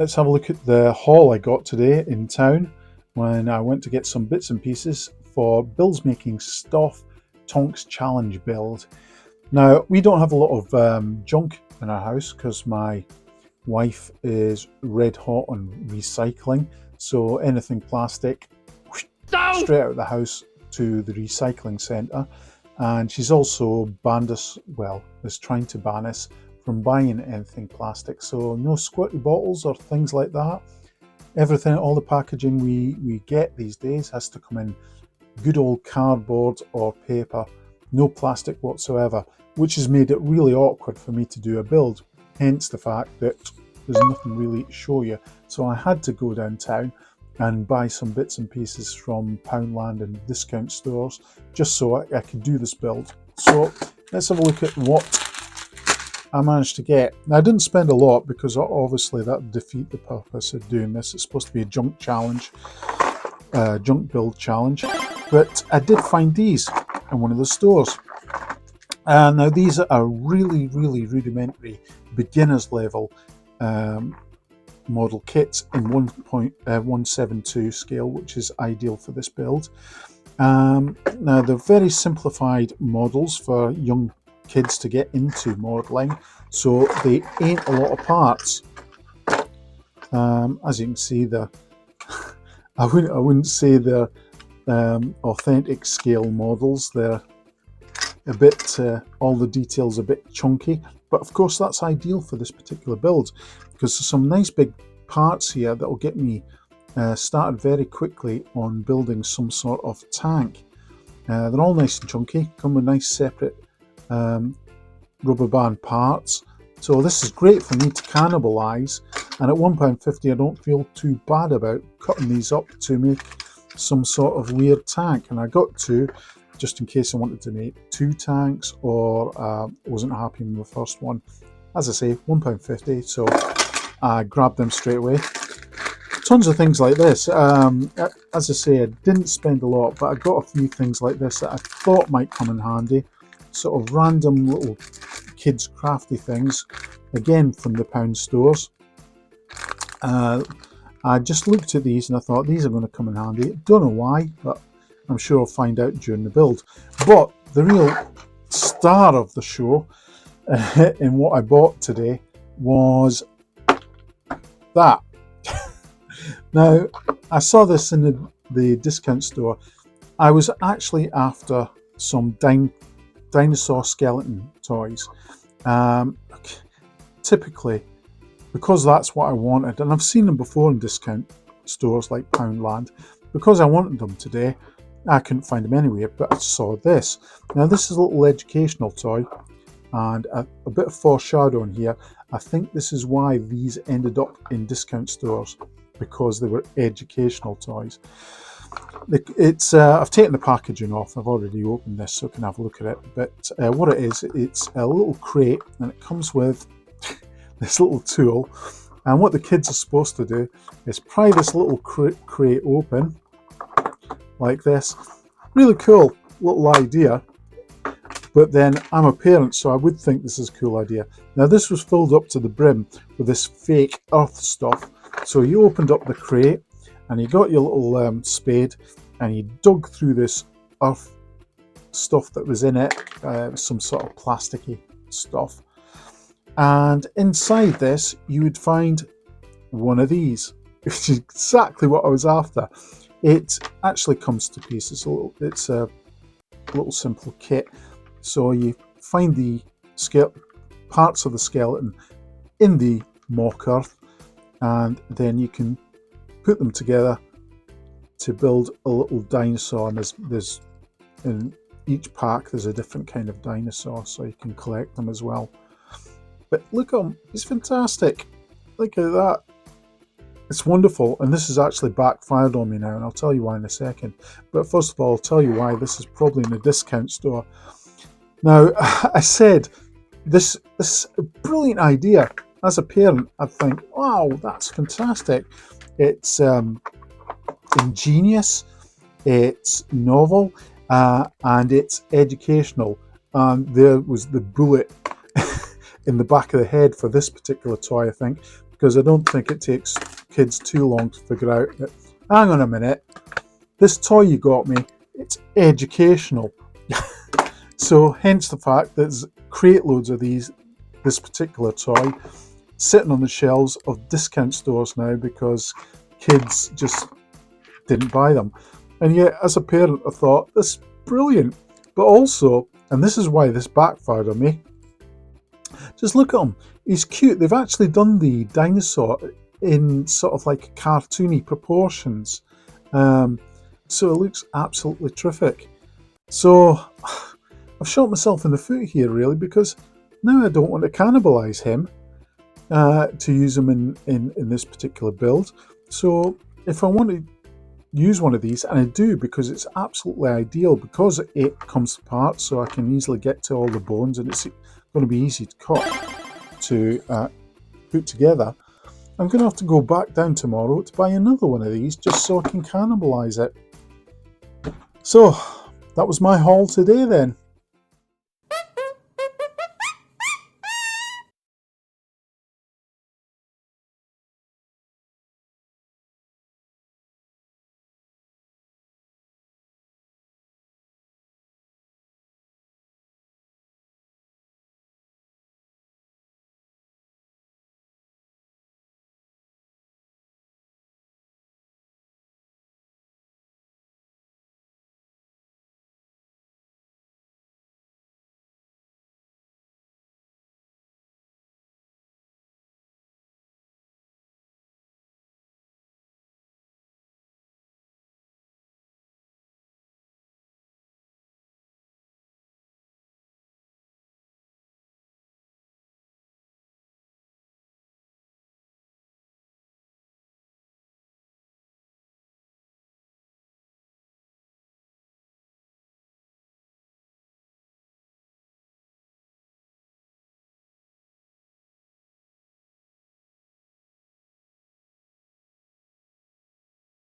let's have a look at the haul I got today in town when I went to get some bits and pieces for Bill's Making Stuff Tonk's Challenge build. Now, we don't have a lot of junk in our house because my wife is red hot on recycling, so anything plastic, straight out of the house to the recycling centre. And she's also banned us, well, is trying to ban us from buying anything plastic, so no squirty bottles or things like that. Everything, all the packaging we get these days has to come in good old cardboard or paper, no plastic whatsoever, which has made it really awkward for me to do a build, hence the fact that there's nothing really to show you. So I had to go downtown and buy some bits and pieces from Poundland and discount stores just so I could do this build. So let's have a look at what I managed to get. Now, I didn't spend a lot because obviously that would defeat the purpose of doing this. It's supposed to be a junk challenge, junk build challenge, but I did find these in one of the stores. Now these are really rudimentary beginners level model kits in 1.172 scale, which is ideal for this build. Now they're very simplified models for young kids to get into modelling, so they ain't a lot of parts. As you can see, I wouldn't say they're authentic scale models. They're a bit, all the details a bit chunky, but of course that's ideal for this particular build because there's some nice big parts here that will get me started very quickly on building some sort of tank. They're all nice and chunky, come with nice separate rubber band parts, so this is great for me to cannibalize, and at £1.50 I don't feel too bad about cutting these up to make some sort of weird tank. And I got two just in case I wanted to make two tanks or wasn't happy with the first one. As I say, £1.50, so I grabbed them straight away. Tons of things like this. As I say, I didn't spend a lot, but I got a few things like this that I thought might come in handy. Sort of random little kids crafty things, again from the pound stores. I just looked at these and I thought these are going to come in handy. Don't know why, but I'm sure I'll find out during the build. But the real star of the show in what I bought today was that. Now, I saw this in the discount store. I was actually after some dinosaur skeleton toys. Typically, because that's what I wanted, and I've seen them before in discount stores like Poundland, because I wanted them today, I couldn't find them anywhere, but I saw this. Now this is a little educational toy, and a bit of foreshadowing here. I think this is why these ended up in discount stores, because they were educational toys. It's I've taken the packaging off. I've already opened this so I can have a look at it. But what it is, it's a little crate, and it comes with this little tool. And what the kids are supposed to do is pry this little crate open like this. Really cool little idea. But then I'm a parent, so I would think this is a cool idea. Now this was filled up to the brim with this fake earth stuff. So you opened up the crate and you got your little spade and you dug through this earth stuff that was in it, some sort of plasticky stuff. And inside this, you would find one of these, which is exactly what I was after. It actually comes to pieces. It's a little simple kit. So you find the parts of the skeleton in the mock earth, and then you can put them together to build a little dinosaur. And there's in each pack there's a different kind of dinosaur, so you can collect them as well. But look at him, he's fantastic. Look at that. It's wonderful, and this has actually backfired on me now, and I'll tell you why in a second. But first of all, I'll tell you why this is probably in a discount store. Now, I said this is a brilliant idea. As a parent, I'd think, wow, that's fantastic. It's ingenious, it's novel, and it's educational. And there was the bullet in the back of the head for this particular toy, I think, because I don't think it takes kids too long to figure out that, hang on a minute, this toy you got me, it's educational. So hence the fact that there's crate loads of this particular toy sitting on the shelves of discount stores now because kids just didn't buy them. And yet, as a parent, I thought, this is brilliant. But also, and this is why this backfired on me, just look at him. He's cute. They've actually done the dinosaur in sort of like cartoony proportions. So it looks absolutely terrific. So I've shot myself in the foot here, really, because now I don't want to cannibalise him to use him in this particular build. So if I want to use one of these, and I do because it's absolutely ideal, because it comes apart so I can easily get to all the bones, and it's going to be easy to cut to put together. I'm going to have to go back down tomorrow to buy another one of these just so I can cannibalise it. So that was my haul today then.